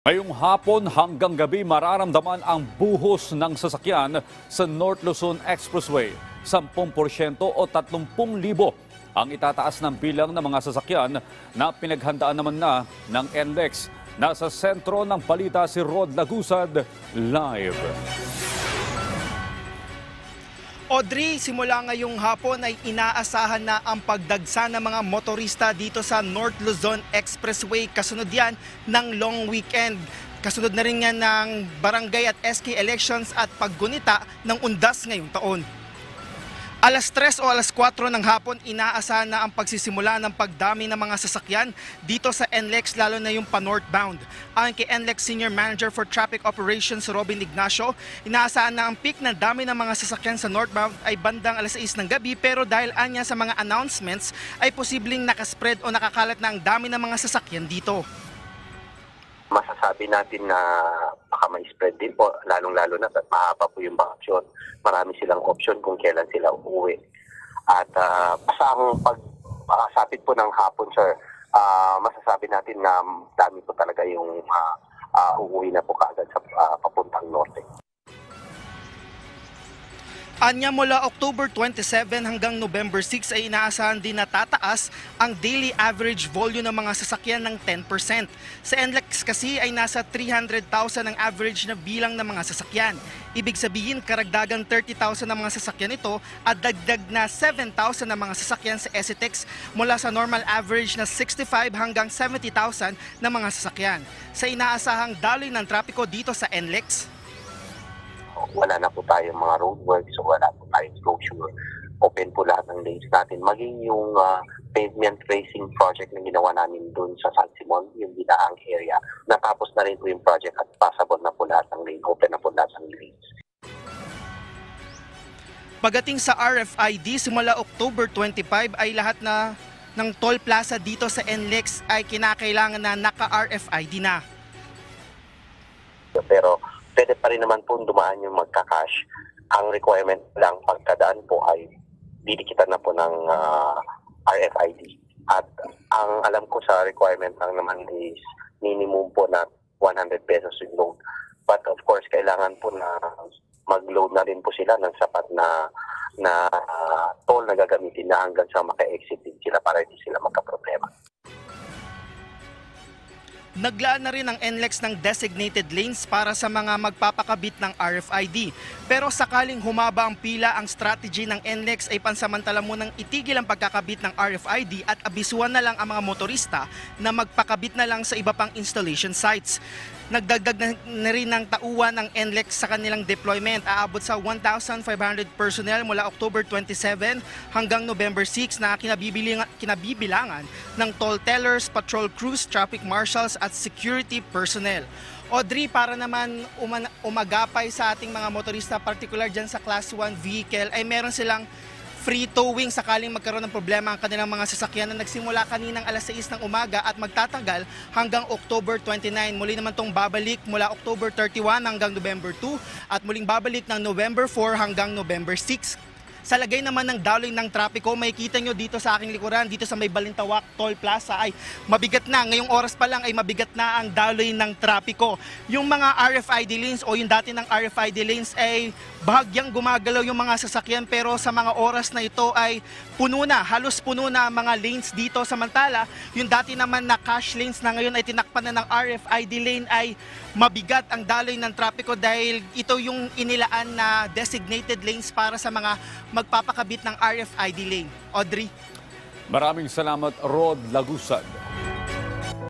Ngayong hapon hanggang gabi mararamdaman ang buhos ng sasakyan sa North Luzon Expressway. 10% o 30,000 ang itataas ng bilang ng mga sasakyan na pinaghandaan naman na ng NLEX. Nasa sentro ng balita si Rod Lagusad, live. Audrey, simula ngayong hapon ay inaasahan na ang pagdagsa ng mga motorista dito sa North Luzon Expressway. Kasunod yan ng long weekend. Kasunod na rin yan ng barangay at SK elections at paggunita ng undas ngayong taon. Alas 3 o alas 4 ng hapon, inaasahan na ang pagsisimula ng pagdami ng mga sasakyan dito sa NLEX, lalo na yung pa-northbound. Ayon kay NLEX Senior Manager for Traffic Operations Robin Ignacio, inaasahan na ang peak ng dami ng mga sasakyan sa northbound ay bandang alas 6 ng gabi, pero dahil anya sa mga announcements ay posibleng nakaspread o nakakalat na ang dami ng mga sasakyan dito. Masasabi natin na baka may spread din po, lalong-lalo na at mahaba po yung bakasyon. Marami silang option kung kailan sila uuwi. At basta ang pagsapit po ng hapon, sir, masasabi natin na dami po talaga yung uuwi na po kaagad sa papuntang norte. Anya mula October 27 hanggang November 6 ay inaasahan din na tataas ang daily average volume ng mga sasakyan ng 10%. Sa NLEX kasi ay nasa 300,000 ang average na bilang ng mga sasakyan. Ibig sabihin karagdagang 30,000 ng mga sasakyan ito at dagdag na 7,000 ng mga sasakyan sa SCTEX mula sa normal average na 65 hanggang 70,000 ng mga sasakyan. Sa inaasahang daloy ng trapiko dito sa NLEX, wala na po tayong mga roadworks, so wala po tayong closure. Open po lahat ng lanes natin. Maging yung pavement tracing project na ginawa namin doon sa San Simon, yung binaang area, natapos na rin po yung project at passable na po lahat ng lane. Open na po lahat ng lanes. Pagdating sa RFID, simula October 25 ay lahat na ng toll plaza dito sa NLEX ay kinakailangan na naka-RFID na. Pero pwede pa rin naman po dumaan yung magka-cash. Ang requirement lang pagkadaan po ay didikitan na po ng RFID. At ang alam ko sa requirement lang naman is minimum po na 100 pesos yung load. But of course, kailangan po na mag-load na rin po sila ng sapat na toll na gagamitin na hanggang sa maka-exit din sila para hindi sila magka-problema. Naglaan na rin ang NLEX ng designated lanes para sa mga magpapakabit ng RFID. Pero sakaling humaba ang pila, ang strategy ng NLEX ay pansamantala munang itigil ang pagkakabit ng RFID at abisuan na lang ang mga motorista na magpakabit na lang sa iba pang installation sites. Nagdagdag na rin ng tauhan ng NLEX sa kanilang deployment. Aabot sa 1,500 personnel mula October 27 hanggang November 6 na kinabibilangan ng toll tellers, patrol crews, traffic marshals at security personnel. Audrey, para naman umagapay sa ating mga motorista, particular dyan sa Class 1 vehicle, ay meron silang free towing sakaling magkaroon ng problema ang kanilang mga sasakyan na nagsimula kaninang alas 6 ng umaga at magtatagal hanggang October 29. Muli naman itong babalik mula October 31 hanggang November 2 at muling babalik ng November 4 hanggang November 6. Sa lagay naman ng daloy ng trapiko, makikita nyo dito sa aking likuran, dito sa may Balintawak Toll Plaza ay mabigat na. Ngayong oras pa lang ay mabigat na ang daloy ng trapiko. Yung mga RFID lanes o yung dati ng RFID lanes ay bahagyang gumagalaw yung mga sasakyan, pero sa mga oras na ito ay puno na, halos puno na ang mga lanes dito. Samantala, yung dati naman na cash lanes na ngayon ay tinakpan na ng RFID lane ay mabigat ang daloy ng trapiko dahil ito yung inilaan na designated lanes para sa mga magpapakabit ng RFID lane. Audrey? Maraming salamat, Rod Lagusad.